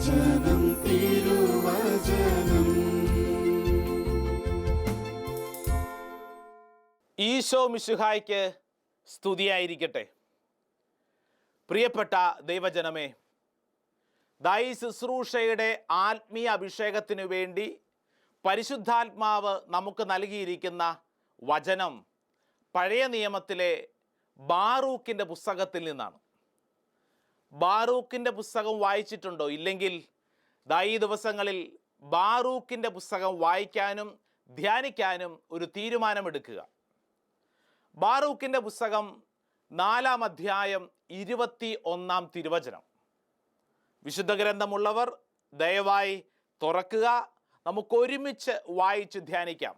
തിരുവചനം തിരുവചനം. ഈശോ മിശിഹായ്ക്ക് സ്തുതിയായിരിക്കട്ടെ. പ്രിയപ്പെട്ട ദൈവജനമേ, ഈ ശുശ്രൂഷയുടെ ആത്മീയ അഭിഷേകത്തിനു വേണ്ടി പരിശുദ്ധാത്മാവ് നമുക്ക് നൽകിയിരിക്കുന്ന വചനം പഴയ നിയമത്തിലെ ബാറൂക്കിൻ്റെ പുസ്തകത്തിൽ നിന്നാണ്. ബാറൂക്കിൻ്റെ പുസ്തകം വായിച്ചിട്ടുണ്ടോ? ഇല്ലെങ്കിൽ ഈ ദിവസങ്ങളിൽ ബാറൂക്കിൻ്റെ പുസ്തകം വായിക്കാനും ധ്യാനിക്കാനും ഒരു തീരുമാനമെടുക്കുക. ബാറൂക്കിൻ്റെ പുസ്തകം 4-ാം അധ്യായം 21-ാം തിരുവചനം. വിശുദ്ധ ഗ്രന്ഥമുള്ളവർ ദയവായി തുറക്കുക, നമുക്കൊരുമിച്ച് വായിച്ച് ധ്യാനിക്കാം.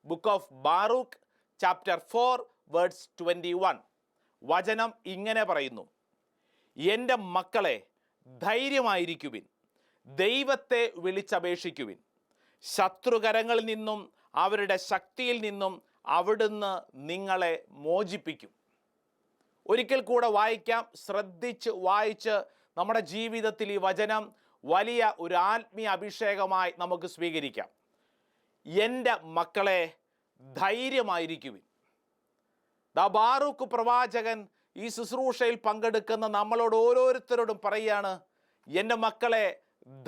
Book of Baruch chapter 4 verse 21. വചനം ഇങ്ങനെ പറയുന്നു: എൻ്റെ മക്കളെ, ധൈര്യമായിരിക്കുവിൻ, ദൈവത്തെ വിളിച്ചപേക്ഷിക്കുവിൻ. ശത്രുകരങ്ങളിൽ നിന്നും അവരുടെ ശക്തിയിൽ നിന്നും അവിടുന്ന് നിങ്ങളെ മോചിപ്പിക്കും. ഒരിക്കൽ കൂടെ വായിക്കാം. ശ്രദ്ധിച്ച് വായിച്ച് നമ്മുടെ ജീവിതത്തിൽ ഈ വചനം വലിയ ഒരു ആത്മീയ അഭിഷേകമായി നമുക്ക് സ്വീകരിക്കാം. എൻ്റെ മക്കളെ, ധൈര്യമായിരിക്കുവിൻ. ബാറൂക്ക് പ്രവാചകൻ ഈ ശുശ്രൂഷയിൽ പങ്കെടുക്കുന്ന നമ്മളോട് ഓരോരുത്തരോടും പറയുകയാണ്, എൻ്റെ മക്കളെ,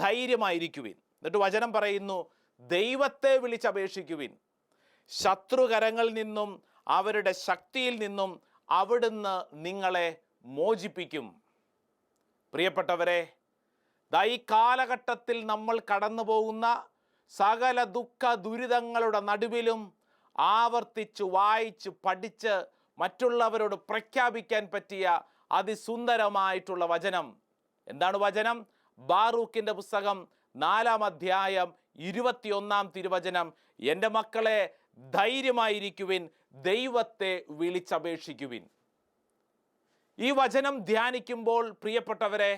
ധൈര്യമായിരിക്കുവിൻ. എന്നിട്ട് വചനം പറയുന്നു, ദൈവത്തെ വിളിച്ചപേക്ഷിക്കുവിൻ. ശത്രുകരങ്ങളിൽ നിന്നും അവരുടെ ശക്തിയിൽ നിന്നും അവിടുന്ന് നിങ്ങളെ മോചിപ്പിക്കും. പ്രിയപ്പെട്ടവരെ, ഈ കാലഘട്ടത്തിൽ നമ്മൾ കടന്നു പോകുന്ന സകല ദുഃഖ ദുരിതങ്ങളുടെ നടുവിലും ആവർത്തിച്ച് വായിച്ച് പഠിച്ച് മറ്റുള്ളവരോട് പ്രഖ്യാപിക്കാൻ പറ്റിയ അതിസുന്ദരമായിട്ടുള്ള വചനം. എന്താണ് വചനം? ബാറൂക്കിൻ്റെ പുസ്തകം 4-ാം അധ്യായം 21-ാം തിരുവചനം. എൻ്റെ മക്കളെ, ധൈര്യമായിരിക്കുവിൻ, ദൈവത്തെ വിളിച്ചപേക്ഷിക്കുവിൻ. ഈ വചനം ധ്യാനിക്കുമ്പോൾ പ്രിയപ്പെട്ടവരെ,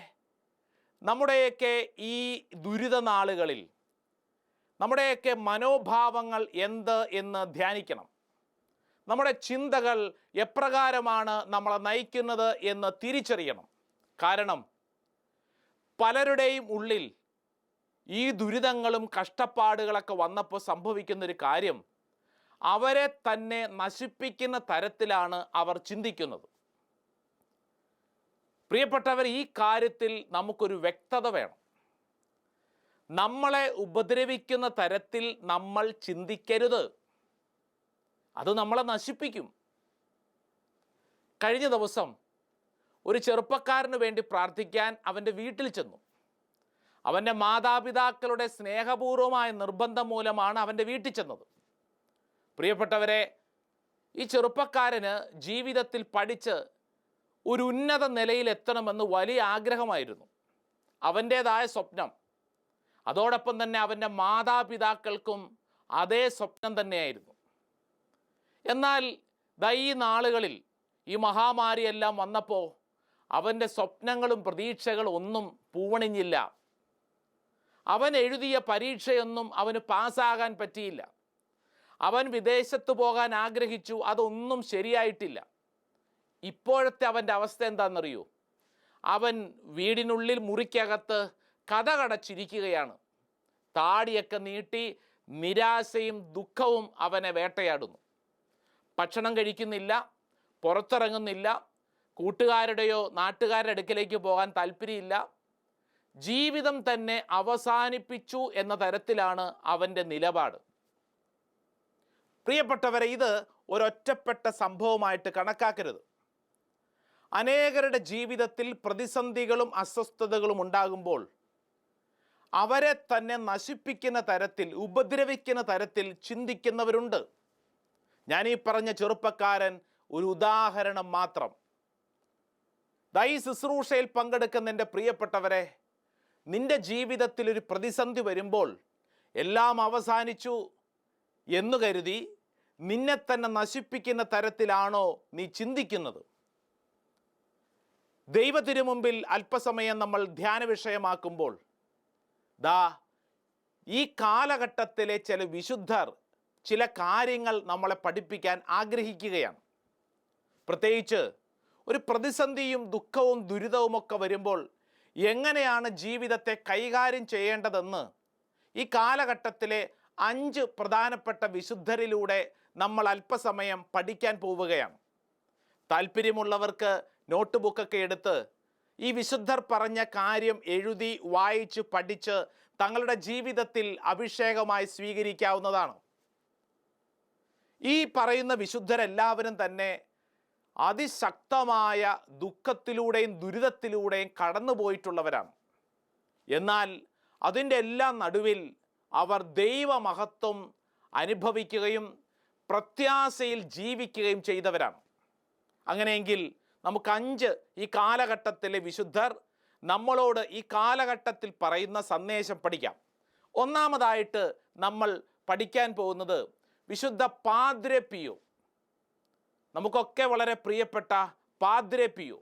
നമ്മുടെയൊക്കെ ഈ ദുരിത നാളുകളിൽ നമ്മുടെയൊക്കെ മനോഭാവങ്ങൾ എന്ത് എന്ന് ധ്യാനിക്കണം. നമ്മുടെ ചിന്തകൾ എപ്രകാരമാണ് നമ്മളെ നയിക്കുന്നത് എന്ന് തിരിച്ചറിയണം. കാരണം പലരുടെയും ഉള്ളിൽ ഈ ദുരിതങ്ങളും കഷ്ടപ്പാടുകളൊക്കെ വന്നപ്പോൾ സംഭവിക്കുന്നൊരു കാര്യം, അവരെ തന്നെ നശിപ്പിക്കുന്ന തരത്തിലാണ് അവർ ചിന്തിക്കുന്നത്. പ്രിയപ്പെട്ടവർ, ഈ കാര്യത്തിൽ നമുക്കൊരു വ്യക്തത വേണം. നമ്മളെ ഉപദ്രവിക്കുന്ന തരത്തിൽ നമ്മൾ ചിന്തിക്കരുത്. അത് നമ്മളെ നശിപ്പിക്കും. കഴിഞ്ഞ ദിവസം ഒരു ചെറുപ്പക്കാരന് വേണ്ടി പ്രാർത്ഥിക്കാൻ അവൻ്റെ വീട്ടിൽ ചെന്നു. അവൻ്റെ മാതാപിതാക്കളുടെ സ്നേഹപൂർവമായ നിർബന്ധം മൂലമാണ് അവൻ്റെ വീട്ടിൽ ചെന്നത്. പ്രിയപ്പെട്ടവരെ, ഈ ചെറുപ്പക്കാരന് ജീവിതത്തിൽ പഠിച്ച് ഒരു ഉന്നത നിലയിലെത്തണമെന്ന് വലിയ ആഗ്രഹമായിരുന്നു, അവൻ്റേതായ സ്വപ്നം. അതോടൊപ്പം തന്നെ അവൻ്റെ മാതാപിതാക്കൾക്കും അതേ സ്വപ്നം തന്നെയായിരുന്നു. എന്നാൽ ഈ നാളുകളിൽ ഈ മഹാമാരിയെല്ലാം വന്നപ്പോൾ അവൻ്റെ സ്വപ്നങ്ങളും പ്രതീക്ഷകളും ഒന്നും പൂവണിഞ്ഞില്ല. അവൻ എഴുതിയ പരീക്ഷയൊന്നും അവന് പാസ്സാകാൻ പറ്റിയില്ല. അവൻ വിദേശത്ത് പോകാൻ ആഗ്രഹിച്ചു, അതൊന്നും ശരിയായിട്ടില്ല. ഇപ്പോഴത്തെ അവൻ്റെ അവസ്ഥ എന്താണെന്നറിയൂ? അവൻ വീടിനുള്ളിൽ മുറിക്കകത്ത് കതകടച്ചിരിക്കുകയാണ്. താടിയൊക്കെ നീട്ടി നിരാശയും ദുഃഖവും അവനെ വേട്ടയാടുന്നു. ഭക്ഷണം കഴിക്കുന്നില്ല, പുറത്തിറങ്ങുന്നില്ല, കൂട്ടുകാരുടെയോ നാട്ടുകാരുടെ അടുക്കിലേക്ക് പോകാൻ താല്പര്യമില്ല. ജീവിതം തന്നെ അവസാനിപ്പിച്ചു എന്ന തരത്തിലാണ് അവൻ്റെ നിലപാട്. പ്രിയപ്പെട്ടവരെ, ഇത് ഒരൊറ്റപ്പെട്ട സംഭവമായിട്ട് കണക്കാക്കരുത്. അനേകരുടെ ജീവിതത്തിൽ പ്രതിസന്ധികളും അസ്വസ്ഥതകളും ഉണ്ടാകുമ്പോൾ അവരെ തന്നെ നശിപ്പിക്കുന്ന തരത്തിൽ, ഉപദ്രവിക്കുന്ന തരത്തിൽ ചിന്തിക്കുന്നവരുണ്ട്. ഞാനീ പറഞ്ഞ ചെറുപ്പക്കാരൻ ഒരു ഉദാഹരണം മാത്രം. ഈ ശുശ്രൂഷയിൽ പങ്കെടുക്കുന്ന എൻ്റെ പ്രിയപ്പെട്ടവരെ, നിന്റെ ജീവിതത്തിൽ ഒരു പ്രതിസന്ധി വരുമ്പോൾ എല്ലാം അവസാനിച്ചു എന്ന് കരുതി നിന്നെ തന്നെ നശിപ്പിക്കുന്ന തരത്തിലാണോ നീ ചിന്തിക്കുന്നത്? ദൈവത്തിനു മുമ്പിൽ അല്പസമയം നമ്മൾ ധ്യാന വിഷയമാക്കുമ്പോൾ ഈ കാലഘട്ടത്തിലെ ചില വിശുദ്ധർ ചില കാര്യങ്ങൾ നമ്മളെ പഠിപ്പിക്കാൻ ആഗ്രഹിക്കുകയാണ്. പ്രത്യേകിച്ച് ഒരു പ്രതിസന്ധിയും ദുഃഖവും ദുരിതവുമൊക്കെ വരുമ്പോൾ എങ്ങനെയാണ് ജീവിതത്തെ കൈകാര്യം ചെയ്യേണ്ടതെന്ന് ഈ കാലഘട്ടത്തിലെ 5 പ്രധാനപ്പെട്ട വിശുദ്ധരിലൂടെ നമ്മൾ അല്പസമയം പഠിക്കാൻ പോവുകയാണ്. താല്പര്യമുള്ളവർക്ക് നോട്ട് ബുക്കൊക്കെ എടുത്ത് ഈ വിശുദ്ധർ പറഞ്ഞ കാര്യം എഴുതി വായിച്ച് പഠിച്ച് തങ്ങളുടെ ജീവിതത്തിൽ അഭിഷേകമായി സ്വീകരിക്കാവുന്നതാണ്. ഈ പറയുന്ന വിശുദ്ധരെല്ലാവരും തന്നെ അതിശക്തമായ ദുഃഖത്തിലൂടെയും ദുരിതത്തിലൂടെയും കടന്നുപോയിട്ടുള്ളവരാണ്. എന്നാൽ അതിൻ്റെ എല്ലാം നടുവിൽ അവർ ദൈവമഹത്വം അനുഭവിക്കുകയും പ്രത്യാശയിൽ ജീവിക്കുകയും ചെയ്തവരാണ്. അങ്ങനെയെങ്കിൽ നമുക്ക് 5 ഈ കാലഘട്ടത്തിലെ വിശുദ്ധർ നമ്മളോട് ഈ കാലഘട്ടത്തിൽ പറയുന്ന സന്ദേശം പഠിക്കാം. ഒന്നാമതായിട്ട് നമ്മൾ പഠിക്കാൻ പോകുന്നത് വിശുദ്ധ പാദ്രെ പിയോ. നമുക്കൊക്കെ വളരെ പ്രിയപ്പെട്ട പാദ്രെ പിയോ.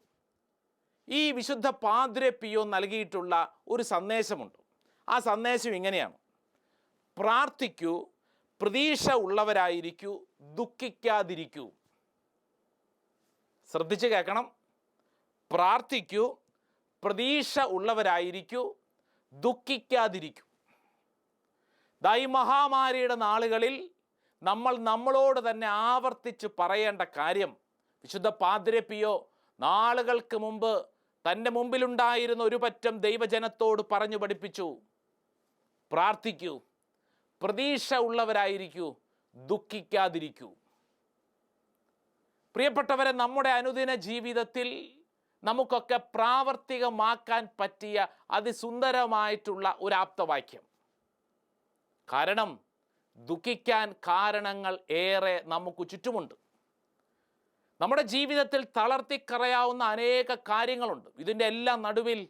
ഈ വിശുദ്ധ പാദ്രെ പിയോ നൽകിയിട്ടുള്ള ഒരു സന്ദേശമുണ്ട്. ആ സന്ദേശം ഇങ്ങനെയാണ്: പ്രാർത്ഥിക്കൂ, പ്രതീക്ഷ ഉള്ളവരായിരിക്കൂ, ദുഃഖിക്കാതിരിക്കൂ. ശ്രദ്ധിച്ച് കേൾക്കണം. പ്രാർത്ഥിക്കൂ, പ്രതീക്ഷ ഉള്ളവരായിരിക്കൂ, ദുഃഖിക്കാതിരിക്കൂ. ഈ മഹാമാരിയുടെ നാളുകളിൽ നമ്മളോട് തന്നെ ആവർത്തിച്ച് പറയേണ്ട കാര്യം വിശുദ്ധ പാദ്രെ പിയോ നാളുകൾക്ക് മുമ്പ് തൻ്റെ മുമ്പിലുണ്ടായിരുന്ന ഒരു പറ്റം ദൈവജനത്തോട് പറഞ്ഞു പഠിപ്പിച്ചു. പ്രാർത്ഥിക്കൂ, പ്രതീക്ഷ ഉള്ളവരായിരിക്കൂ, ദുഃഖിക്കാതിരിക്കൂ. പ്രിയപ്പെട്ടവരെ, നമ്മുടെ അനുദിന ജീവിതത്തിൽ നമുക്കൊക്കെ പ്രാവർത്തികമാക്കാൻ പറ്റിയ അതിസുന്ദരമായിട്ടുള്ള ഒരു ആപ്തവാക്യം. കാരണം ദുഃഖിക്കാൻ കാരണങ്ങൾ ഏറെ നമുക്ക് ചുറ്റുമുണ്ട്. നമ്മുടെ ജീവിതത്തിൽ തളർത്തിക്കറയാവുന്ന അനേക കാര്യങ്ങളുണ്ട്. ഇതിൻ്റെ എല്ലാം നടുവിൽ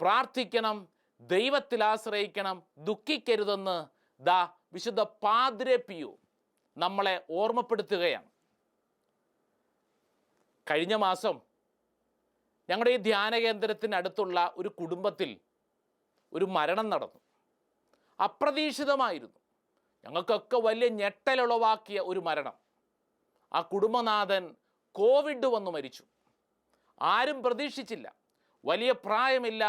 പ്രാർത്ഥിക്കണം, ദൈവത്തിൽ ആശ്രയിക്കണം, ദുഃഖിക്കരുതെന്ന് വിശുദ്ധ പാദ്രെ പിയോ നമ്മളെ ഓർമ്മപ്പെടുത്തുകയാണ്. കഴിഞ്ഞ മാസം ഞങ്ങളുടെ ഈ ധ്യാന കേന്ദ്രത്തിനടുത്തുള്ള ഒരു കുടുംബത്തിൽ ഒരു മരണം നടന്നു. അപ്രതീക്ഷിതമായിരുന്നു. ഞങ്ങൾക്കൊക്കെ വലിയ ഞെട്ടലുളവാക്കിയ ഒരു മരണം. ആ കുടുംബനാഥൻ കോവിഡ് വന്നു മരിച്ചു. ആരും പ്രതീക്ഷിച്ചില്ല. വലിയ പ്രായമില്ല.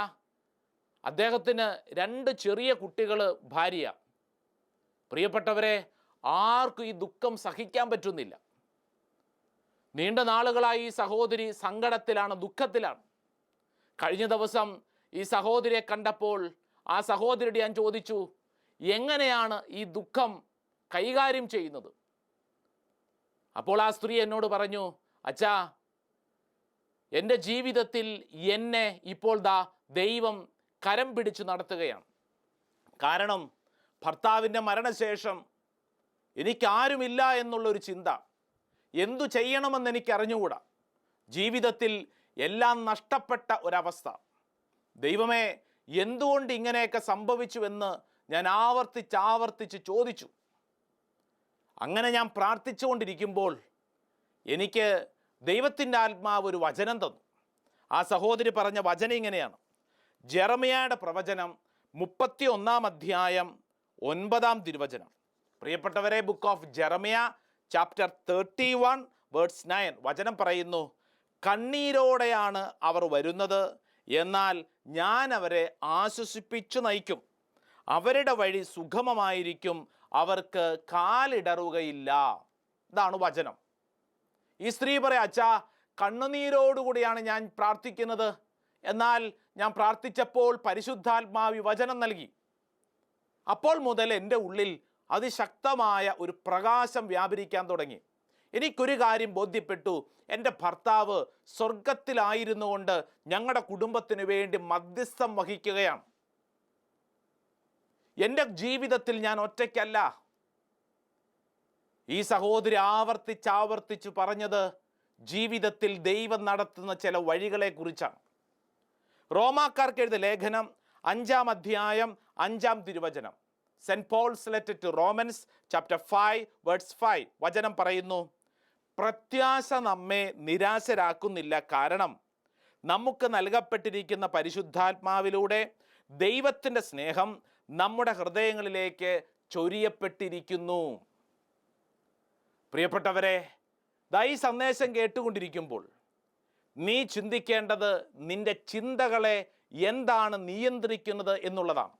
അദ്ദേഹത്തിന് 2 ചെറിയ കുട്ടികൾ, ഭാര്യ. പ്രിയപ്പെട്ടവരെ, ആർക്കും ഈ ദുഃഖം സഹിക്കാൻ പറ്റുന്നില്ല. നീണ്ട നാളുകളായി ഈ സഹോദരി സങ്കടത്തിലാണ്, ദുഃഖത്തിലാണ്. കഴിഞ്ഞ ദിവസം ഈ സഹോദരിയെ കണ്ടപ്പോൾ ആ സഹോദരിയോട് ഞാൻ ചോദിച്ചു, എങ്ങനെയാണ് ഈ ദുഃഖം കൈകാര്യം ചെയ്യുന്നത്? അപ്പോൾ ആ സ്ത്രീ എന്നോട് പറഞ്ഞു, അച്ഛാ, എൻ്റെ ജീവിതത്തിൽ എന്നെ ഇപ്പോൾ ദൈവം കരം പിടിച്ചു നടത്തുകയാണ്. കാരണം ഭർത്താവിൻ്റെ മരണശേഷം എനിക്കാരുമില്ല എന്നുള്ളൊരു ചിന്ത, എന്തു ചെയ്യണമെന്ന് എനിക്ക് അറിഞ്ഞുകൂടാ. ജീവിതത്തിൽ എല്ലാം നഷ്ടപ്പെട്ട ഒരവസ്ഥ. ദൈവമേ, എന്തുകൊണ്ട് ഇങ്ങനെയൊക്കെ സംഭവിച്ചുവെന്ന് ഞാൻ ആവർത്തിച്ച് ചോദിച്ചു. അങ്ങനെ ഞാൻ പ്രാർത്ഥിച്ചുകൊണ്ടിരിക്കുമ്പോൾ എനിക്ക് ദൈവത്തിൻ്റെ ആത്മാവ് ഒരു വചനം തന്നു. ആ സഹോദരി പറഞ്ഞ വചനം ഇങ്ങനെയാണ്: ജെറമിയായുടെ പ്രവചനം 31-ാം അധ്യായം 9-ാം തിരുവചനം. പ്രിയപ്പെട്ടവരെ, book of Jeremiah chapter 31 verse 9 വചനം പറയുന്നു, കണ്ണീരോടെയാണ് അവർ വരുന്നത്, എന്നാൽ ഞാൻ അവരെ ആശ്വസിപ്പിച്ചു നയിക്കും. അവരുടെ വഴി സുഗമമായിരിക്കും, അവർക്ക് കാലിടറുകയില്ല. ഇതാണ് വചനം. ഈ സ്ത്രീ പറയാം, അച്ഛാ, കണ്ണുനീരോടുകൂടിയാണ് ഞാൻ പ്രാർത്ഥിക്കുന്നത്. എന്നാൽ ഞാൻ പ്രാർത്ഥിച്ചപ്പോൾ പരിശുദ്ധാത്മാവി വചനം നൽകി. അപ്പോൾ മുതൽ എൻ്റെ ഉള്ളിൽ അതിശക്തമായ ഒരു പ്രകാശം വ്യാപരിക്കാൻ തുടങ്ങി. എനിക്കൊരു കാര്യം ബോധ്യപ്പെട്ടു: എൻ്റെ ഭർത്താവ് സ്വർഗത്തിലായിരുന്നു കൊണ്ട് ഞങ്ങളുടെ കുടുംബത്തിന് വേണ്ടി മധ്യസ്ഥം വഹിക്കുകയാണ്. എൻ്റെ ജീവിതത്തിൽ ഞാൻ ഒറ്റയ്ക്കല്ല. ഈ സഹോദരി ആവർത്തിച്ച് പറഞ്ഞത് ജീവിതത്തിൽ ദൈവം നടത്തുന്ന ചില വഴികളെ കുറിച്ചാണ്. റോമാക്കാർക്ക് എഴുതിയ ലേഖനം 5-ാം അധ്യായം 5-ാം തിരുവചനം, Saint Paul's letter to Romans chapter 5 verse 5 വചനം പറയുന്നു, പ്രത്യാശ നമ്മെ നിരാശരാക്കുന്നില്ല, കാരണം നമുക്ക് നൽകപ്പെട്ടിരിക്കുന്ന പരിശുദ്ധാത്മാവിലൂടെ ദൈവത്തിൻ്റെ സ്നേഹം നമ്മുടെ ഹൃദയങ്ങളിലേക്ക് ചൊരിയപ്പെട്ടിരിക്കുന്നു. പ്രിയപ്പെട്ടവരെ, ഈ സന്ദേശം കേട്ടുകൊണ്ടിരിക്കുമ്പോൾ നീ ചിന്തിക്കേണ്ടത് നിന്റെ ചിന്തകളെ എന്താണ് നിയന്ത്രിക്കുന്നത് എന്നുള്ളതാണ്.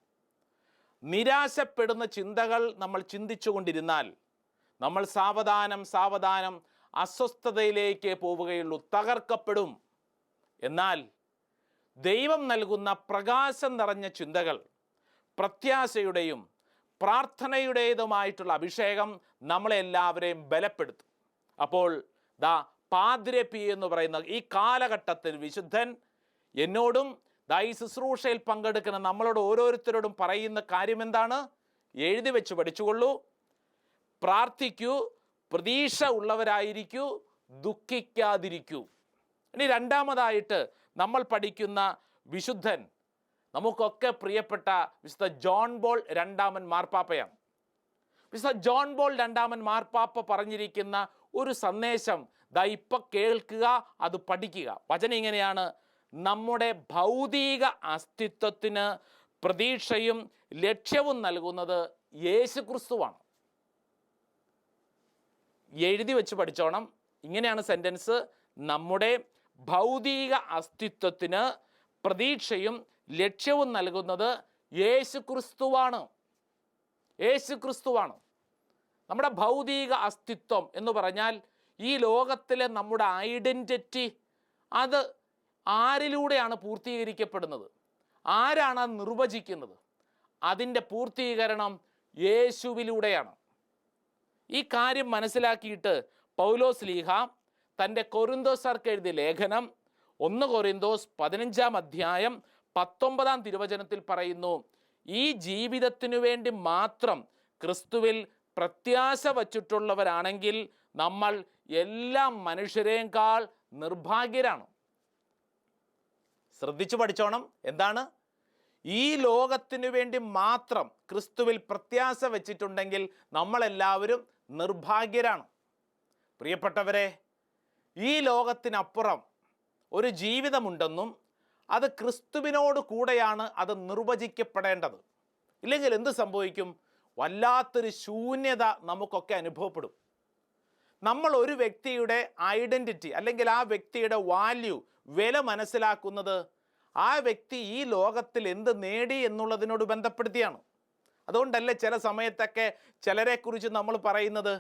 നിരാശപ്പെടുന്ന ചിന്തകൾ നമ്മൾ ചിന്തിച്ചുകൊണ്ടിരുന്നാൽ നമ്മൾ സാവധാനം അസ്വസ്ഥതയിലേക്ക് പോവുകയുള്ളൂ, തകർക്കപ്പെടും. എന്നാൽ ദൈവം നൽകുന്ന പ്രകാശം നിറഞ്ഞ ചിന്തകൾ, പ്രത്യാശയുടെയും പ്രാർത്ഥനയുടേതുമായിട്ടുള്ള അഭിഷേകം നമ്മളെല്ലാവരെയും ബലപ്പെടുത്തും. അപ്പോൾ പാദ്രെ പി എന്ന് പറയുന്ന ഈ കാലഘട്ടത്തിൽ വിശുദ്ധൻ എന്നോടും ഈ ശുശ്രൂഷയിൽ പങ്കെടുക്കുന്ന നമ്മളോട് ഓരോരുത്തരോടും പറയുന്ന കാര്യം എന്താണ്? എഴുതി വെച്ച് പഠിച്ചുകൊള്ളൂ, പ്രാർത്ഥിക്കൂ, പ്രതീക്ഷ ഉള്ളവരായിരിക്കൂ, ദുഃഖിക്കാതിരിക്കൂ. ഇനി രണ്ടാമതായിട്ട് നമ്മൾ പഠിക്കുന്ന വിശുദ്ധൻ നമുക്കൊക്കെ പ്രിയപ്പെട്ട വിശുദ്ധ ജോൺ ബോൾ രണ്ടാമൻ മാർപ്പാപ്പയാണ്. വിശുദ്ധ ജോൺ ബോൾ രണ്ടാമൻ മാർപ്പാപ്പ പറഞ്ഞിരിക്കുന്ന ഒരു സന്ദേശം ഇപ്പം കേൾക്കുക, അത് പഠിക്കുക. വചനം ഇങ്ങനെയാണ്: നമ്മുടെ ഭൗതിക അസ്തിത്വത്തിന് പ്രതീക്ഷയും ലക്ഷ്യവും നൽകുന്നത് യേശു ക്രിസ്തുവാണ്. എഴുതി വെച്ച് പഠിച്ചോണം. ഇങ്ങനെയാണ് സെൻറ്റൻസ്: നമ്മുടെ ഭൗതിക അസ്തിത്വത്തിന് പ്രതീക്ഷയും ലക്ഷ്യവും നൽകുന്നത് യേശു ക്രിസ്തുവാണ്. യേശു ക്രിസ്തുവാണ് നമ്മുടെ ഭൗതിക അസ്തിത്വം എന്ന് പറഞ്ഞാൽ ഈ ലോകത്തിലെ നമ്മുടെ ഐഡൻറ്റിറ്റി. അത് ആരിലൂടെയാണ് പൂർത്തീകരിക്കപ്പെടുന്നത്? ആരാണ് അത് നിർവചിക്കുന്നത്? അതിൻ്റെ പൂർത്തീകരണം യേശുവിലൂടെയാണ്. ഈ കാര്യം മനസ്സിലാക്കിയിട്ട് പൗലോസ് ശ്ലീഹ തൻ്റെ കൊരിന്തോസർക്ക് എഴുതിയ ലേഖനം 1 കൊരിന്തോസ് 15-ാം അധ്യായം 19-ാം തിരുവചനത്തിൽ പറയുന്നു: ഈ ജീവിതത്തിനു വേണ്ടി മാത്രം ക്രിസ്തുവിൽ പ്രത്യാശ വച്ചിട്ടുള്ളവരാണെങ്കിൽ നമ്മൾ എല്ലാ മനുഷ്യരെക്കാൾ നിർഭാഗ്യരാണ്. ശ്രദ്ധിച്ചു പഠിച്ചോണം. എന്താണ്? ഈ ലോകത്തിനു വേണ്ടി മാത്രം ക്രിസ്തുവിൽ പ്രത്യാശ വച്ചിട്ടുണ്ടെങ്കിൽ നമ്മളെല്ലാവരും നിർഭാഗ്യരാണ്. പ്രിയപ്പെട്ടവരെ, ഈ ലോകത്തിനപ്പുറം ഒരു ജീവിതമുണ്ടെന്നും അത് ക്രിസ്തുവിനോട് കൂടെയാണ് അത് നിർവചിക്കപ്പെടേണ്ടത്. ഇല്ലെങ്കിൽ എന്ത് സംഭവിക്കും? വല്ലാത്തൊരു ശൂന്യത നമുക്കൊക്കെ അനുഭവപ്പെടും. നമ്മൾ ഒരു വ്യക്തിയുടെ ഐഡൻറ്റിറ്റി അല്ലെങ്കിൽ ആ വ്യക്തിയുടെ വാല്യൂ, വില മനസ്സിലാക്കുന്നത് ആ വ്യക്തി ഈ ലോകത്തിൽ എന്ത് നേടി എന്നുള്ളതിനോട് ബന്ധപ്പെടുത്തിയാണ്. അതുകൊണ്ടല്ലേ ചില സമയത്തൊക്കെ ചിലരെക്കുറിച്ച് നമ്മൾ പറയുന്നത്,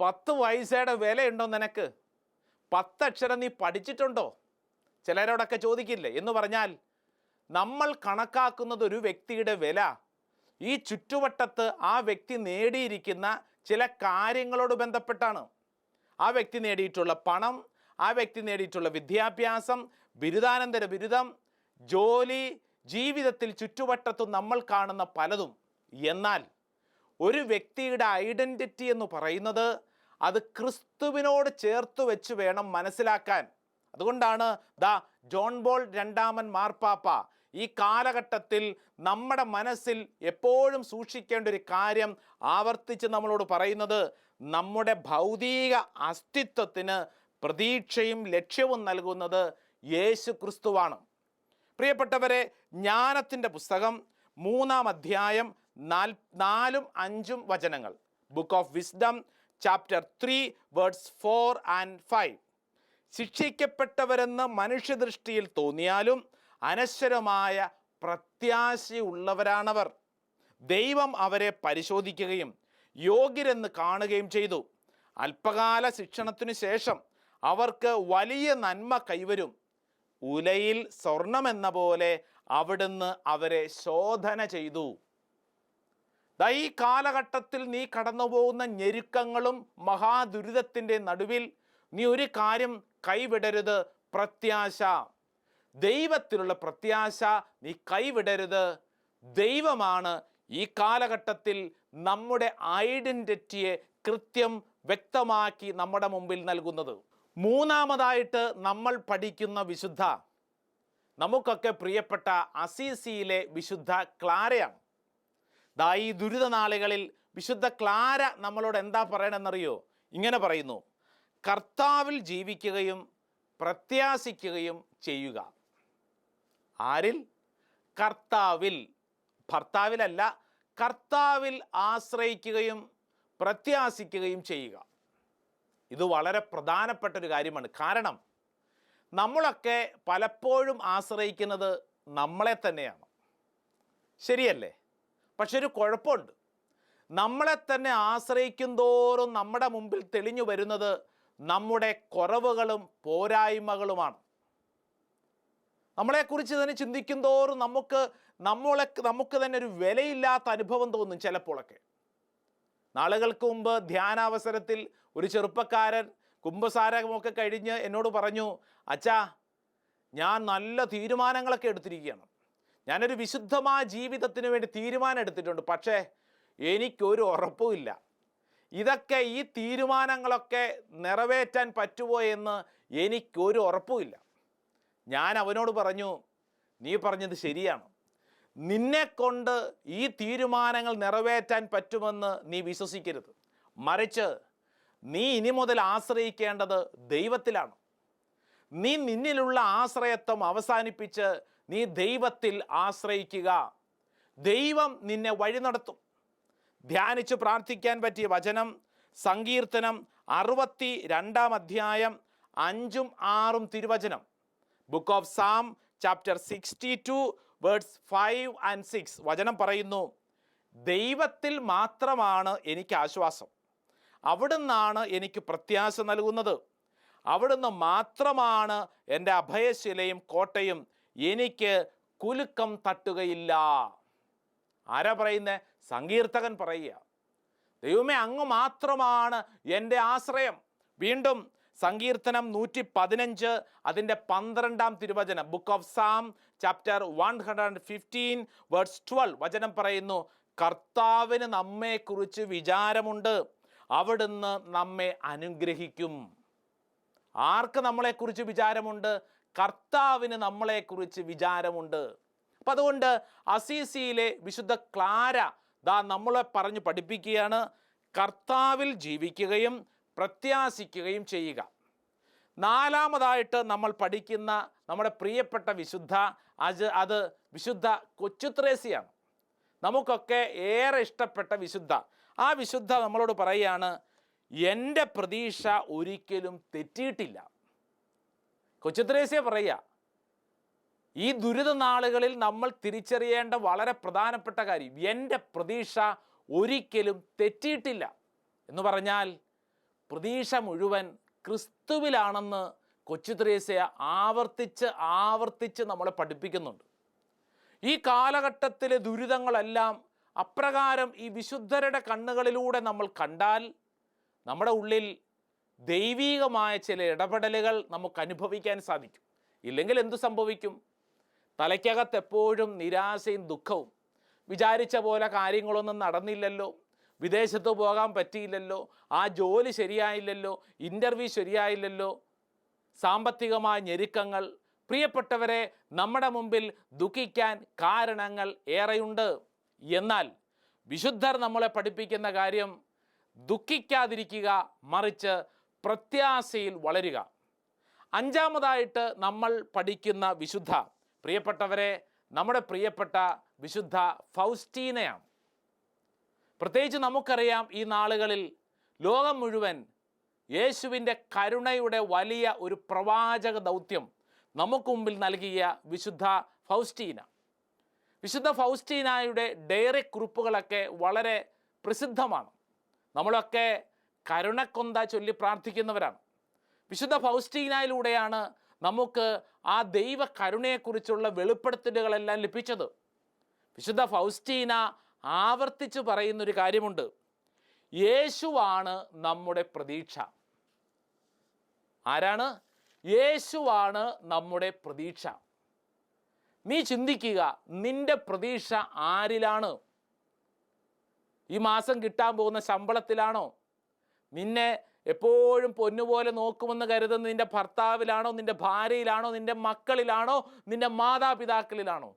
10 പൈസയുടെ വിലയുണ്ടോ നിനക്ക്? 10 അക്ഷരം നീ പഠിച്ചിട്ടുണ്ടോ? ചിലരോടൊക്കെ ചോദിക്കില്ലേ? എന്ന് പറഞ്ഞാൽ നമ്മൾ കണക്കാക്കുന്നത് ഒരു വ്യക്തിയുടെ വില ഈ ചുറ്റുവട്ടത്ത് ആ വ്യക്തി നേടിയിരിക്കുന്ന ചില കാര്യങ്ങളോട് ബന്ധപ്പെട്ടാണ്. ആ വ്യക്തി നേടിയിട്ടുള്ള പണം, ആ വ്യക്തി നേടിയിട്ടുള്ള വിദ്യാഭ്യാസം, ബിരുദാനന്തര ബിരുദം, ജോലി, ജീവിതത്തിൽ ചുറ്റുവട്ടത്തും നമ്മൾ കാണുന്ന പലതും. എന്നാൽ ഒരു വ്യക്തിയുടെ ഐഡൻറ്റിറ്റി എന്ന് പറയുന്നത് അത് ക്രിസ്തുവിനോട് ചേർത്ത് വെച്ച് വേണം മനസ്സിലാക്കാൻ. അതുകൊണ്ടാണ് ജോൺ ബോൾ രണ്ടാമൻ മാർപ്പാപ്പ ഈ കാലഘട്ടത്തിൽ നമ്മുടെ മനസ്സിൽ എപ്പോഴും സൂക്ഷിക്കേണ്ട ഒരു കാര്യം ആവർത്തിച്ച് നമ്മളോട് പറയുന്നത്: നമ്മുടെ ഭൗതിക അസ്തിത്വത്തിന് പ്രതീക്ഷയും ലക്ഷ്യവും നൽകുന്നത് യേശു ക്രിസ്തുവാണ്. പ്രിയപ്പെട്ടവരെ, ജ്ഞാനത്തിൻ്റെ പുസ്തകം 3-ാം അധ്യായം 4-5 വചനങ്ങൾ, book of wisdom chapter 3 words 4 and 5. ശിക്ഷിക്കപ്പെട്ടവരെന്ന് മനുഷ്യദൃഷ്ടിയിൽ തോന്നിയാലും അനശ്വരമായ പ്രത്യാശയുള്ളവരാണവർ. ദൈവം അവരെ പരിശോധിക്കുകയും യോഗ്യരെന്ന് കാണുകയും ചെയ്തു. അല്പകാല ശിക്ഷണത്തിനു ശേഷം അവർക്ക് വലിയ നന്മ കൈവരും. ഉലയിൽ സ്വർണമെന്ന പോലെ അവിടുന്ന് അവരെ ശോധന ചെയ്തു. ഈ കാലഘട്ടത്തിൽ നീ കടന്നു പോകുന്ന ഞെരുക്കങ്ങളും മഹാദുരിതത്തിൻ്റെ നടുവിൽ നീ ഒരു കാര്യം കൈവിടരുത്: പ്രത്യാശ. ദൈവത്തിലുള്ള പ്രത്യാശ നീ കൈവിടരുത്. ദൈവമാണ് ഈ കാലഘട്ടത്തിൽ നമ്മുടെ ഐഡൻറ്റിറ്റിയെ കൃത്യം വ്യക്തമാക്കി നമ്മുടെ മുമ്പിൽ നൽകുന്നത്. മൂന്നാമതായിട്ട് നമ്മൾ പഠിക്കുന്ന വിശുദ്ധ നമുക്കൊക്കെ പ്രിയപ്പെട്ട അസീസിയിലെ വിശുദ്ധ ക്ലാരയാണ്. ഈ ദുരിതനാളുകളിൽ വിശുദ്ധ ക്ലാര നമ്മളോട് എന്താ പറയണമെന്നറിയോ? ഇങ്ങനെ പറയുന്നു: കർത്താവിൽ ജീവിക്കുകയും പ്രത്യാശിക്കുകയും ചെയ്യുക. ആരിൽ? കർത്താവിൽ. ഭർത്താവിലല്ല, കർത്താവിൽ ആശ്രയിക്കുകയും പ്രത്യാശിക്കുകയും ചെയ്യുക. ഇത് വളരെ പ്രധാനപ്പെട്ട ഒരു കാര്യമാണ്. കാരണം നമ്മളൊക്കെ പലപ്പോഴും ആശ്രയിക്കുന്നത് നമ്മളെ തന്നെയാണ്, ശരിയല്ലേ? പക്ഷെ ഒരു കുഴപ്പമുണ്ട്. നമ്മളെ തന്നെ ആശ്രയിക്കും തോറും നമ്മുടെ മുമ്പിൽ തെളിഞ്ഞു വരുന്നത് നമ്മുടെ കുറവുകളും പോരായ്മകളുമാണ്. നമ്മളെക്കുറിച്ച് തന്നെ ചിന്തിക്കും തോറും നമുക്ക് തന്നെ ഒരു വിലയില്ലാത്ത അനുഭവം തോന്നും ചിലപ്പോഴൊക്കെ. നാളുകൾക്ക് മുമ്പ് ധ്യാനാവസരത്തിൽ ഒരു ചെറുപ്പക്കാരൻ കുംഭസാരമൊക്കെ കഴിഞ്ഞ് എന്നോട് പറഞ്ഞു, അച്ഛാ, ഞാൻ നല്ല തീരുമാനങ്ങളൊക്കെ എടുത്തിരിക്കുകയാണ്, ഞാനൊരു വിശുദ്ധമായ ജീവിതത്തിന് വേണ്ടി തീരുമാനം എടുത്തിട്ടുണ്ട്, പക്ഷേ എനിക്കൊരു ഉറപ്പുമില്ല, ഈ തീരുമാനങ്ങളൊക്കെ നിറവേറ്റാൻ പറ്റുമോ എന്ന് എനിക്കൊരു ഉറപ്പുമില്ല. ഞാൻ അവനോട് പറഞ്ഞു, നീ പറഞ്ഞത് ശരിയാണ്, നിന്നെക്കൊണ്ട് ഈ തീരുമാനങ്ങൾ നിറവേറ്റാൻ പറ്റുമെന്ന് നീ വിശ്വസിക്കരുത്. മറിച്ച് നീ ഇനി മുതൽ ആശ്രയിക്കേണ്ടത് ദൈവത്തിലാണ്. നീ നിന്നിലുള്ള ആശ്രയത്വം അവസാനിപ്പിച്ച് നീ ദൈവത്തിൽ ആശ്രയിക്കുക. ദൈവം നിന്നെ വഴി നടത്തും. ധ്യാനിച്ച് പ്രാർത്ഥിക്കാൻ പറ്റിയ വചനം സങ്കീർത്തനം 62 അധ്യായം 5ഉം 6ഉം തിരുവചനം. Book of Sam chapter 62 words 5 and 6. വചനം പറയുന്നു, ദൈവത്തിൽ മാത്രമാണ് എനിക്ക് ആശ്വാസം, അവിടുന്നാണ് എനിക്ക് പ്രത്യാശ നൽകുന്നത്, അവിടുന്ന് മാത്രമാണ് എൻ്റെ അഭയശിലയും കോട്ടയും, എനിക്ക് കുലുക്കം തട്ടുകയില്ല. ആരാ പറയുന്നത്? സങ്കീർത്തകൻ പറയുക. ദൈവമേ, അങ്ങ് മാത്രമാണ് എൻ്റെ ആശ്രയം. വീണ്ടും സങ്കീർത്തനം 115 അതിൻ്റെ 12 തിരുവചനം. Book of Sam chapter 115 words 12. വചനം പറയുന്നു, കർത്താവിന് നമ്മെക്കുറിച്ച് വിചാരമുണ്ട്, അവിടുന്ന് നമ്മെ അനുഗ്രഹിക്കും. ആർക്ക് നമ്മളെക്കുറിച്ച് വിചാരമുണ്ട്? കർത്താവിന് നമ്മളെക്കുറിച്ച് വിചാരമുണ്ട്. അപ്പം അതുകൊണ്ട് അസീസിയിലെ വിശുദ്ധ ക്ലാര നമ്മളെ പറഞ്ഞ് പഠിപ്പിക്കുകയാണ്, കർത്താവിൽ ജീവിക്കുകയും പ്രത്യാശിക്കുകയും ചെയ്യുക. നാലാമതായിട്ട് നമ്മൾ പഠിക്കുന്ന നമ്മുടെ പ്രിയപ്പെട്ട വിശുദ്ധ അത് വിശുദ്ധ കൊച്ചുത്രേസ്യയാണ്. നമുക്കൊക്കെ ഏറെ ഇഷ്ടപ്പെട്ട വിശുദ്ധ. ആ വിശുദ്ധ നമ്മളോട് പറയുകയാണ്, എൻ്റെ പ്രതീക്ഷ ഒരിക്കലും തെറ്റിയിട്ടില്ല. കൊച്ചുത്രേസ്യ പറയുക, ഈ ദുരിത നാളുകളിൽ നമ്മൾ തിരിച്ചറിയേണ്ട വളരെ പ്രധാനപ്പെട്ട കാര്യം, എൻ്റെ പ്രതീക്ഷ ഒരിക്കലും തെറ്റിയിട്ടില്ല എന്ന് പറഞ്ഞാൽ പ്രതീക്ഷ മുഴുവൻ ക്രിസ്തുവിലാണെന്ന് കൊച്ചുത്രേസ്യ ആവർത്തിച്ച് നമ്മളെ പഠിപ്പിക്കുന്നുണ്ട്. ഈ കാലഘട്ടത്തിലെ ദുരിതങ്ങളെല്ലാം അപ്രകാരം ഈ വിശുദ്ധരുടെ കണ്ണുകളിലൂടെ നമ്മൾ കണ്ടാൽ നമ്മുടെ ഉള്ളിൽ ദൈവീകമായ ചില ഇടപെടലുകൾ നമുക്ക് അനുഭവിക്കാൻ സാധിക്കും. ഇല്ലെങ്കിൽ എന്തു സംഭവിക്കും? തലയ്ക്കകത്ത് എപ്പോഴും നിരാശയും ദുഃഖവും. വിചാരിച്ച പോലെ കാര്യങ്ങളൊന്നും നടന്നില്ലല്ലോ, വിദേശത്ത് പോകാൻ പറ്റിയില്ലല്ലോ, ആ ജോലി ശരിയായില്ലല്ലോ, ഇൻ്റർവ്യൂ ശരിയായില്ലല്ലോ, സാമ്പത്തികമായ ഞെരുക്കങ്ങൾ. പ്രിയപ്പെട്ടവരെ, നമ്മുടെ മുമ്പിൽ ദുഃഖിക്കാൻ കാരണങ്ങൾ ഏറെയുണ്ട്. എന്നാൽ വിശുദ്ധർ നമ്മളെ പഠിപ്പിക്കുന്ന കാര്യം ദുഃഖിക്കാതിരിക്കുക, മറിച്ച് പ്രത്യാശയിൽ വളരുക. അഞ്ചാമതായിട്ട് നമ്മൾ പഠിക്കുന്ന വിശുദ്ധ, പ്രിയപ്പെട്ടവരെ, നമ്മുടെ പ്രിയപ്പെട്ട വിശുദ്ധ ഫൗസ്റ്റീനയാണ്. പ്രത്യേകിച്ച് നമുക്കറിയാം, ഈ നാളുകളിൽ ലോകം മുഴുവൻ യേശുവിൻ്റെ കരുണയുടെ വലിയ ഒരു പ്രവാചക ദൗത്യം നമുക്ക് മുമ്പിൽ നൽകിയ വിശുദ്ധ ഫൗസ്റ്റീന. വിശുദ്ധ ഫൗസ്റ്റീനയുടെ ഡയറി കുറിപ്പുകളൊക്കെ വളരെ പ്രസിദ്ധമാണ്. നമ്മളൊക്കെ കരുണക്കൊന്ത ചൊല്ലി പ്രാർത്ഥിക്കുന്നവരാണ്. വിശുദ്ധ ഫൗസ്റ്റീനയിലൂടെയാണ് നമുക്ക് ആ ദൈവ കരുണയെക്കുറിച്ചുള്ള വെളിപ്പെടുത്തലുകളെല്ലാം ലഭിച്ചത്. വിശുദ്ധ ഫൗസ്റ്റീന ആവർത്തിച്ച് പറയുന്നൊരു കാര്യമുണ്ട്, യേശുവാണ് നമ്മുടെ പ്രതീക്ഷ. ആരാണ്? യേശുവാണ് നമ്മുടെ പ്രതീക്ഷ. നീ ചിന്തിക്കുക, നിന്റെ പ്രതീക്ഷ ആരിലാണ്? ഈ മാസം കിട്ടാൻ പോകുന്ന ശമ്പളത്തിലാണോ? നിന്നെ എപ്പോഴും പൊന്നുപോലെ നോക്കുമെന്ന് കരുതുന്ന നിന്റെ ഭർത്താവിലാണോ, നിന്റെ ഭാര്യയിലാണോ, നിന്റെ മക്കളിലാണോ, നിന്റെ മാതാപിതാക്കളിലാണോ?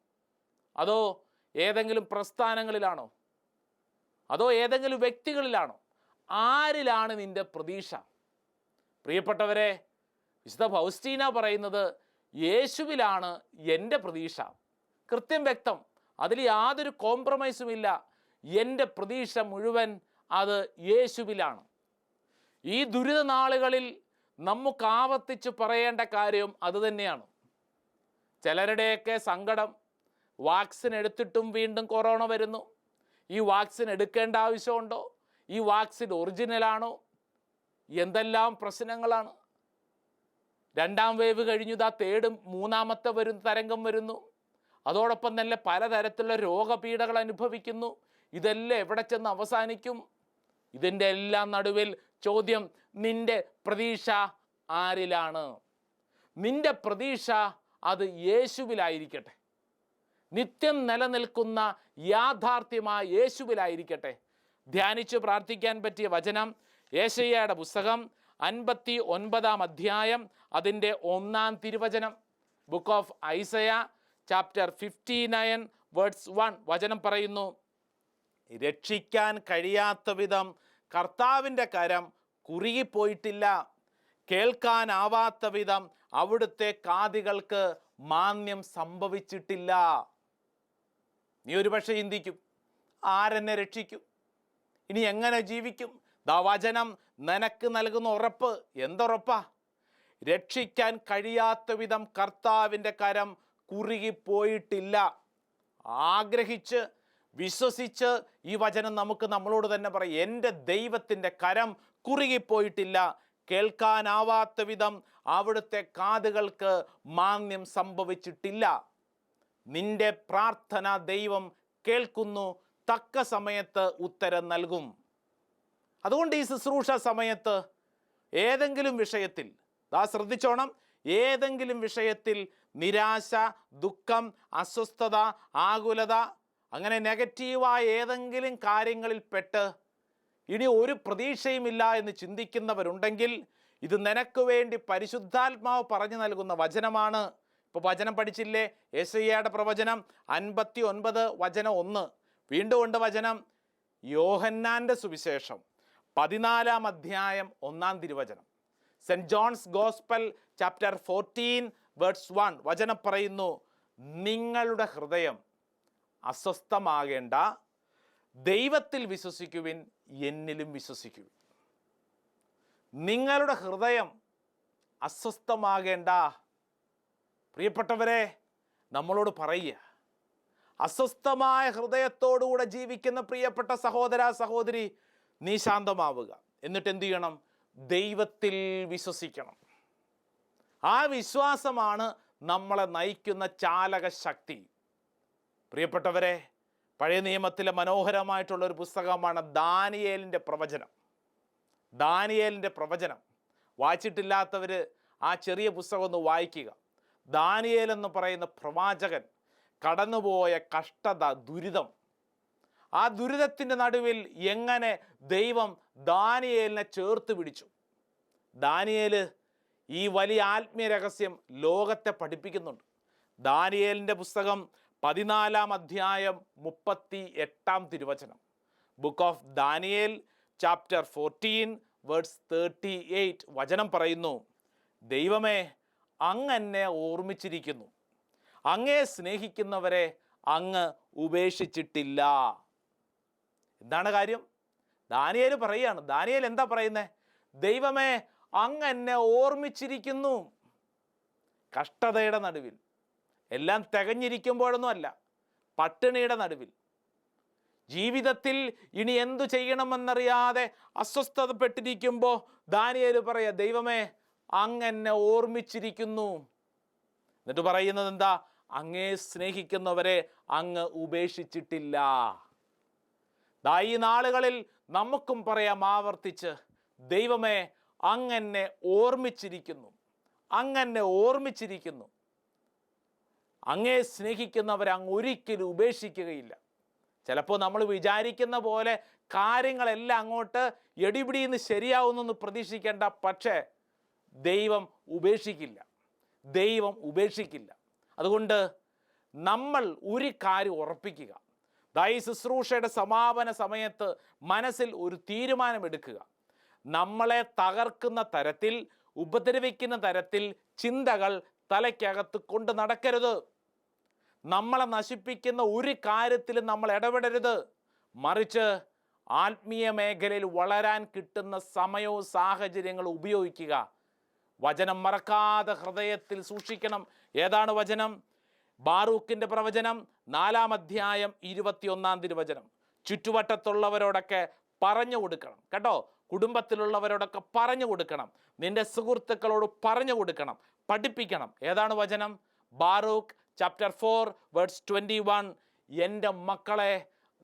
അതോ ഏതെങ്കിലും പ്രസ്ഥാനങ്ങളിലാണോ? അതോ ഏതെങ്കിലും വ്യക്തികളിലാണോ? ആരിലാണ് നിന്റെ പ്രതീക്ഷ? പ്രിയപ്പെട്ടവരെ, വിശുദ്ധ ഫൗസ്റ്റീന പറയുന്നത് യേശുവിലാണ് എൻ്റെ പ്രതീക്ഷ. കൃത്യം വ്യക്തം, അതിൽ യാതൊരു കോംപ്രമൈസുമില്ല. എൻ്റെ പ്രതീക്ഷ മുഴുവൻ അത് യേശുവിലാണ്. ഈ ദുരിത നാളുകളിൽ നമുക്ക് ആവർത്തിച്ച് പറയേണ്ട കാര്യം അതുതന്നെയാണ്. ചിലരുടെയൊക്കെ സങ്കടം, വാക്സിൻ എടുത്തിട്ടും വീണ്ടും കൊറോണ വരുന്നു. ഈ വാക്സിൻ എടുക്കേണ്ട ആവശ്യമുണ്ടോ? ഈ വാക്സിൻ ഒറിജിനലാണോ? എന്തെല്ലാം പ്രശ്നങ്ങളാണ്. രണ്ടാം വേവ് കഴിഞ്ഞു, തേർഡും മൂന്നാമത്തെ തരംഗം വരുന്നു. അതോടൊപ്പം തന്നെ പലതരത്തിലുള്ള രോഗപീഠകൾ അനുഭവിക്കുന്നു. ഇതെല്ലാം എവിടെ ചെന്ന് അവസാനിക്കും? ഇതിൻ്റെ എല്ലാം നടുവിൽ ചോദ്യം, നിന്റെ പ്രതീക്ഷ ആരിലാണ്? നിന്റെ പ്രതീക്ഷ അത് യേശുവിലായിരിക്കട്ടെ. നിത്യം നിലനിൽക്കുന്ന യാഥാർത്ഥ്യമായ യേശുവിലായിരിക്കട്ടെ. ധ്യാനിച്ചു പ്രാർത്ഥിക്കാൻ പറ്റിയ വചനം യേശയ്യയുടെ പുസ്തകം 59 അധ്യായം അതിൻ്റെ 1 തിരുവചനം. Book of Isaiah chapter 59 words 1 വചനം പറയുന്നു, രക്ഷിക്കാൻ കഴിയാത്ത വിധം കർത്താവിൻ്റെ കരം കുറുകിപ്പോയിട്ടില്ല, കേൾക്കാനാവാത്ത വിധം അവിടുത്തെ കാതുകൾക്ക് മാന്യം സംഭവിച്ചിട്ടില്ല. നീ ഒരുപക്ഷെ ചിന്തിക്കും, ആരെന്നെ രക്ഷിക്കും? ഇനി എങ്ങനെ ജീവിക്കും? വചനം നിനക്ക് നൽകുന്ന ഉറപ്പ് എന്തുറപ്പാ? രക്ഷിക്കാൻ കഴിയാത്ത വിധം കർത്താവിൻ്റെ കരം കുറുകിപ്പോയിട്ടില്ല. ആഗ്രഹിച്ച് വിശ്വസിച്ച് ഈ വചനം നമുക്ക് നമ്മളോട് തന്നെ പറയും, എൻ്റെ ദൈവത്തിൻ്റെ കരം കുറുകിപ്പോയിട്ടില്ല, കേൾക്കാനാവാത്ത വിധം അവിടുത്തെ കാതുകൾക്ക് മാന്യം സംഭവിച്ചിട്ടില്ല. നിന്റെ പ്രാർത്ഥന ദൈവം കേൾക്കുന്നു, തക്ക സമയത്ത് ഉത്തരം നൽകും. അതുകൊണ്ട് ഈ ശുശ്രൂഷ സമയത്ത് ഏതെങ്കിലും വിഷയത്തിൽ, ശ്രദ്ധിച്ചോണം, ഏതെങ്കിലും വിഷയത്തിൽ നിരാശ, ദുഃഖം, അസ്വസ്ഥത, ആകുലത, അങ്ങനെ നെഗറ്റീവായ ഏതെങ്കിലും കാര്യങ്ങളിൽ പെട്ട് ഇനി ഒരു പ്രതീക്ഷയുമില്ല എന്ന് ചിന്തിക്കുന്നവരുണ്ടെങ്കിൽ ഇത് നിനക്ക് വേണ്ടി പരിശുദ്ധാത്മാവ് പറഞ്ഞു നൽകുന്ന വചനമാണ്. ഇപ്പോൾ വചനം പഠിച്ചില്ലേ? യെശയ്യായുടെ പ്രവചനം 59 വചനം 1. വീണ്ടും ഉണ്ട് വചനം, യോഹന്നാൻ്റെ സുവിശേഷം 14 അധ്യായം 1 തിരുവചനം. Saint John's gospel chapter 14 words 1 വചനം പറയുന്നു, നിങ്ങളുടെ ഹൃദയം അസ്വസ്ഥമാകേണ്ട, ദൈവത്തിൽ വിശ്വസിക്കുവിൻ, എന്നിലും വിശ്വസിക്കുവിൻ. നിങ്ങളുടെ ഹൃദയം അസ്വസ്ഥമാകേണ്ട. പ്രിയപ്പെട്ടവരെ, നമ്മളോട് പറയുക, അസ്വസ്ഥമായ ഹൃദയത്തോടുകൂടെ ജീവിക്കുന്ന പ്രിയപ്പെട്ട സഹോദര സഹോദരി, നീ ശാന്തമാവുക. എന്നിട്ട് എന്തു ചെയ്യണം? ദൈവത്തിൽ വിശ്വസിക്കണം. ആ വിശ്വാസമാണ് നമ്മളെ നയിക്കുന്ന ചാലക ശക്തി. പ്രിയപ്പെട്ടവരെ, പഴയ നിയമത്തിലെ മനോഹരമായിട്ടുള്ളൊരു പുസ്തകമാണ് ദാനിയേലിൻ്റെ പ്രവചനം. ദാനിയേലിൻ്റെ പ്രവചനം വായിച്ചിട്ടില്ലാത്തവർ ആ ചെറിയ പുസ്തകം ഒന്ന് വായിക്കുക. ദാനിയേൽ എന്ന് പറയുന്ന പ്രവാചകൻ കടന്നുപോയ കഷ്ടത, ദുരിതം, ആ ദുരിതത്തിൻ്റെ നടുവിൽ എങ്ങനെ ദൈവം ദാനിയേലിനെ ചേർത്ത് പിടിച്ചു. ദാനിയേൽ ഈ വലിയ ആത്മീയ രഹസ്യം ലോകത്തെ പഠിപ്പിക്കുന്നുണ്ട്. ദാനിയേലിൻ്റെ പുസ്തകം 14 അധ്യായം 38 തിരുവചനം. Book of Daniel chapter 14 words 38 വചനം പറയുന്നു, ദൈവമേ, അങ്ങ് എന്നെ ഓർമ്മിച്ചിരിക്കുന്നു, അങ്ങേ സ്നേഹിക്കുന്നവരെ അങ്ങ് ഉപേക്ഷിച്ചിട്ടില്ല. എന്താണ് കാര്യം? ദാനിയേൽ പറയുകയാണ്. ദാനിയേൽ എന്താ പറയുന്നത്? ദൈവമേ, അങ്ങ് എന്നെ ഓർമ്മിച്ചിരിക്കുന്നു. കഷ്ടതയുടെ നടുവിൽ, എല്ലാം തികഞ്ഞിരിക്കുമ്പോഴൊന്നും അല്ല, പട്ടിണിയുടെ നടുവിൽ, ജീവിതത്തിൽ ഇനി എന്തു ചെയ്യണമെന്നറിയാതെ അസ്വസ്ഥതപ്പെട്ടിരിക്കുമ്പോൾ ദാനിയേൽ പറയുക, ദൈവമേ, അങ്ങ് എന്നെ ഓർമ്മിച്ചിരിക്കുന്നു. എന്നിട്ട് പറയുന്നത് എന്താ? അങ്ങേ സ്നേഹിക്കുന്നവരെ അങ്ങ് ഉപേക്ഷിച്ചിട്ടില്ല. ഈ നാളുകളിൽ നമുക്കും പറയാം ആവർത്തിച്ച്, ദൈവമേ, അങ്ങ് എന്നെ ഓർമ്മിച്ചിരിക്കുന്നു, അങ്ങ് എന്നെ ഓർമ്മിച്ചിരിക്കുന്നു. അങ്ങേ സ്നേഹിക്കുന്നവരെ അങ്ങ് ഒരിക്കലും ഉപേക്ഷിക്കുകയില്ല. ചിലപ്പോൾ നമ്മൾ വിചാരിക്കുന്ന പോലെ കാര്യങ്ങളെല്ലാം അങ്ങോട്ട് എടിപിടിന്ന് ശരിയാവുന്നെന്ന് പ്രതീക്ഷിക്കേണ്ട. പക്ഷേ ദൈവം ഉപേക്ഷിക്കില്ല, ദൈവം ഉപേക്ഷിക്കില്ല. അതുകൊണ്ട് നമ്മൾ ഒരു കാര്യം ഉറപ്പിക്കുക. ഈ ശുശ്രൂഷയുടെ സമാപന സമയത്ത് മനസ്സിൽ ഒരു തീരുമാനമെടുക്കുക. നമ്മളെ തകർക്കുന്ന തരത്തിൽ, ഉപദ്രവിക്കുന്ന തരത്തിൽ ചിന്തകൾ തലയ്ക്കകത്ത് കൊണ്ട് നടക്കരുത്. നമ്മളെ നശിപ്പിക്കുന്ന ഒരു കാര്യത്തിലും നമ്മൾ ഇടപെടരുത്. മറിച്ച് ആത്മീയ മേഖലയിൽ വളരാൻ കിട്ടുന്ന സമയവും സാഹചര്യങ്ങളും ഉപയോഗിക്കുക. വചനം മറക്കാതെ ഹൃദയത്തിൽ സൂക്ഷിക്കണം. ഏതാണ് വചനം? ബാറൂക്കിൻ്റെ പ്രവചനം 4-ാം അധ്യായം 21-ാം തിരുവചനം. ചുറ്റുവട്ടത്തുള്ളവരോടൊക്കെ പറഞ്ഞു കൊടുക്കണം കേട്ടോ. കുടുംബത്തിലുള്ളവരോടൊക്കെ പറഞ്ഞു കൊടുക്കണം. നിന്റെ സുഹൃത്തുക്കളോട് പറഞ്ഞു കൊടുക്കണം, പഠിപ്പിക്കണം. ഏതാണ് വചനം? Baruch chapter 4 verse 21. എൻ്റെ മക്കളെ,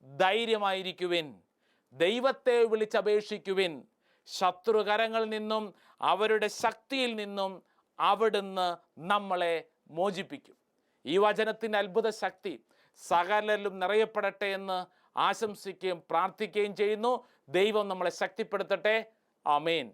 ധൈര്യമായിരിക്കുവിൻ, ദൈവത്തെ വിളിച്ചപേക്ഷിക്കുവിൻ, ശത്രുകരങ്ങളിൽ നിന്നും അവരുടെ ശക്തിയിൽ നിന്നും അവിടുന്ന് നമ്മളെ മോചിപ്പിക്കും. ഈ വചനത്തിൻ്റെ അത്ഭുത ശക്തി സകലരിലും നിറയപ്പെടട്ടെ എന്ന് ആശംസിക്കുകയും പ്രാർത്ഥിക്കുകയും ചെയ്യുന്നു. ദൈവം നമ്മളെ ശക്തിപ്പെടുത്തട്ടെ. ആമേൻ.